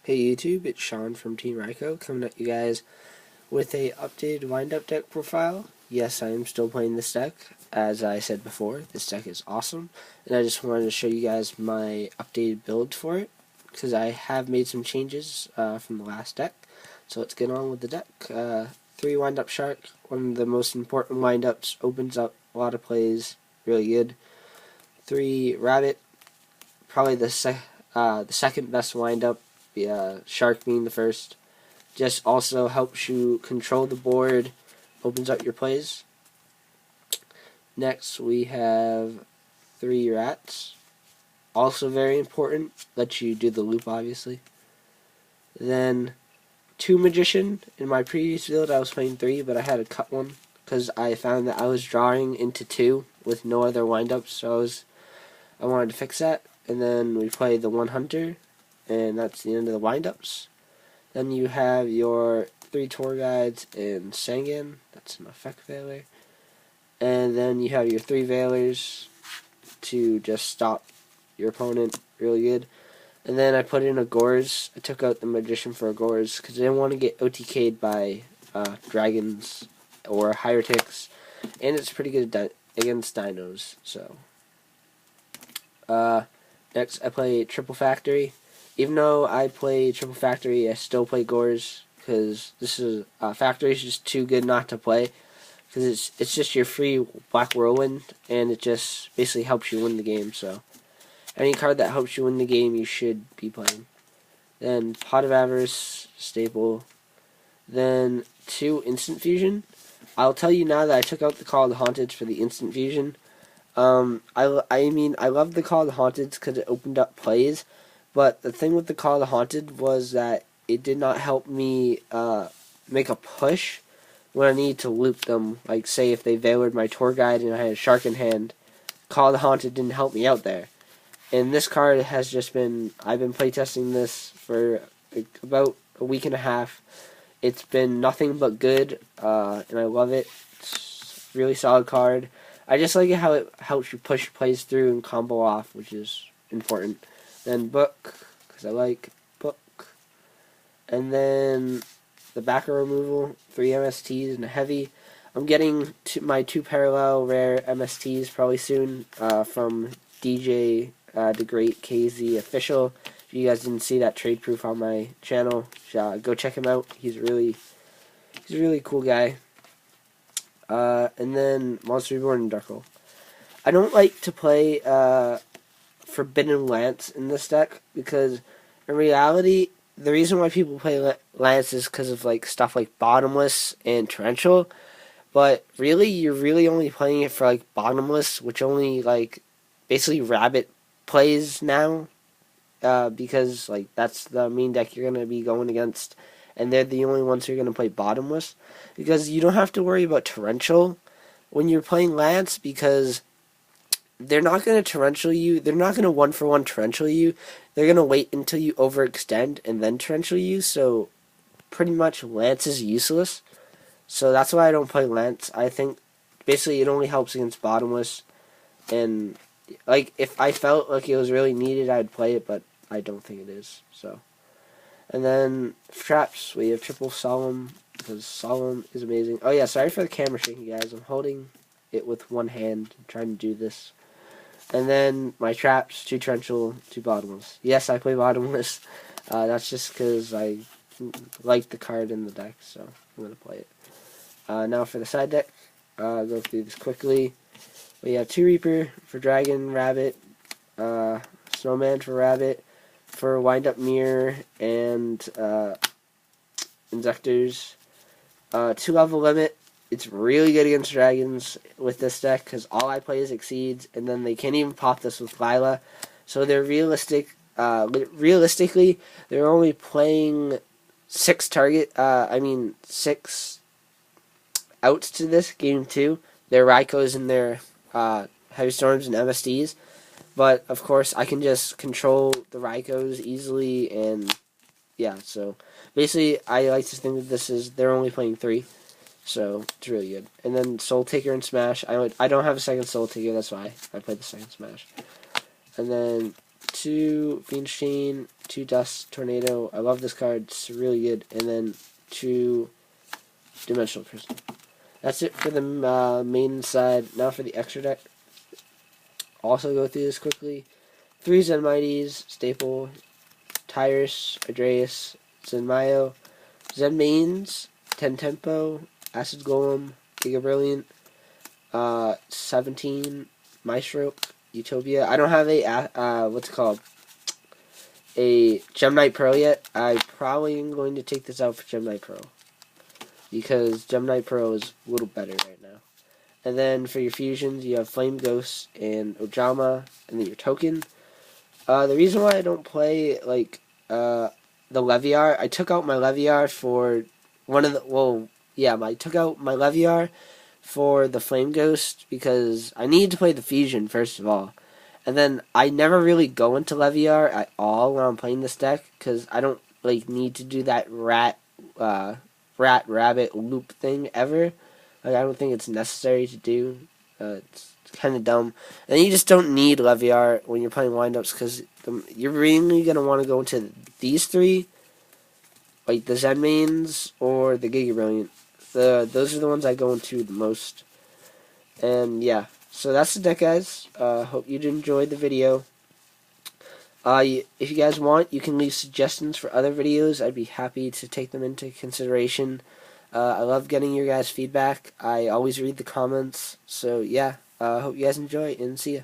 Hey YouTube, it's Sean from Team Ryko coming at you guys with a updated wind-up deck profile. Yes, I am still playing this deck. As I said before, this deck is awesome, and I just wanted to show you guys my updated build for it, because I have made some changes from the last deck. So let's get on with the deck. 3 wind-up shark, one of the most important wind-ups, opens up a lot of plays, really good. 3 rabbit, probably the second best wind-up. Shark being the first. Just also helps you control the board, opens up your plays. Next we have 3 rats. Also very important, lets you do the loop obviously. Then 2 magician. In my previous build I was playing 3, but I had to cut one because I found that I was drawing into 2 with no other windups, so I wanted to fix that. And then we play the 1 hunter, and that's the end of the windups. Then you have your 3 tour guides and Sangan, that's an effect veiler. And then you have your 3 veilers to just stop your opponent, really good. And then I put in a Gores. I took out the magician for a Gores because I didn't want to get OTK'd by dragons or heretics, and it's pretty good against dinos. So next I play Triple Factory. Even though I play Triple Factory, I still play Gores because this is Factory is just too good not to play, because it's just your free Black Whirlwind, and it just basically helps you win the game. So any card that helps you win the game, you should be playing. Then Pot of Avarice, staple. Then 2 Instant Fusion. I'll tell you now that I took out the Call of the Haunted for the Instant Fusion. I mean, I love the Call of the Haunted because it opened up plays. But the thing with the Call of the Haunted was that it did not help me make a push when I needed to loop them. Like, say, if they veilered my tour guide and I had a shark in hand, Call of the Haunted didn't help me out there. And this card has just been, I've been playtesting this for about a week and a half. It's been nothing but good, and I love it. It's a really solid card. I just like it how it helps you push plays through and combo off, which is important. Then Book, because I like Book. And then the backer removal, 3 MSTs and a heavy. I'm getting my 2 parallel rare MSTs probably soon from DJ the Great KZ Official. If you guys didn't see that trade proof on my channel, go check him out. He's a really cool guy. And then Monster Reborn and Dark Hole. I don't like to play Forbidden Lance in this deck because in reality the reason why people play Lance is because of like stuff like Bottomless and Torrential, but really you're really only playing it for like Bottomless, which only like basically Rabbit plays now, because like that's the main deck you're gonna be going against, and they're the only ones who are gonna play Bottomless, because you don't have to worry about Torrential when you're playing Lance, because they're not going to torrential you. They're not going to 1-for-1 torrential you. They're going to wait until you overextend and then torrential you. So pretty much Lance is useless. So that's why I don't play Lance. I think basically it only helps against Bottomless. And like if I felt like it was really needed, I'd play it, but I don't think it is. So, and then traps, we have Triple Solemn, because Solemn is amazing. Oh yeah, sorry for the camera shaking, guys. I'm holding it with one hand, trying to do this. And then my traps, 2 torrential, 2 Bottomless. Yes, I play Bottomless. That's just because I like the card in the deck, so I'm going to play it. Now for the side deck, go through this quickly. We have 2 Reaper for Dragon, Rabbit, Snowman for Rabbit, for Wind Up Mirror, and Injectors. 2 level limit. It's really good against dragons with this deck because all I play is Exceeds, and then they can't even pop this with Lila. So they're realistically, they're only playing 6 outs to this game 2. Their Raikos and their Heavy Storms and MSDs. But of course, I can just control the Raikos easily, and yeah. So basically, I like to think that they're only playing 3. So it's really good. And then Soul Taker and Smash. I don't have a second Soul Taker, that's why I played the second Smash. And then 2 Fiend Chain, 2 Dust Tornado. I love this card. It's really good. And then 2 Dimensional Crystal. That's it for the main side. Now for the extra deck. Also go through this quickly. 3 Zen Mighties, Staple, Tyrus, Adreus, Zenmayo, Zen Mains, 10 Tempo, Acid Golem, Giga Brilliant, 17 Maestro, Utopia. I don't have a what's it called, a Gem Knight Pearl yet. I probably am going to take this out for Gem Knight Pearl because Gem Knight Pearl is a little better right now. And then for your fusions, you have Flame Ghost and Ojama, and then your token. The reason why I don't play like the Leviar, I took out my Leviar for one of the I took out my Leviar for the Flame Ghost because I needed to play the fusion first of all, and then I never really go into Leviar at all when I'm playing this deck because I don't like need to do that rat rabbit loop thing ever. Like, I don't think it's necessary to do. It's kind of dumb. And you just don't need Leviar when you're playing windups because you're really going to want to go into these 3, like the Zen Mains or the Giga Brilliant. Those are the ones I go into the most. And yeah, so that's the deck, guys. Hope you enjoyed the video. If you guys want, you can leave suggestions for other videos. I'd be happy to take them into consideration. I love getting your guys' feedback. I always read the comments. So yeah, hope you guys enjoy and see ya.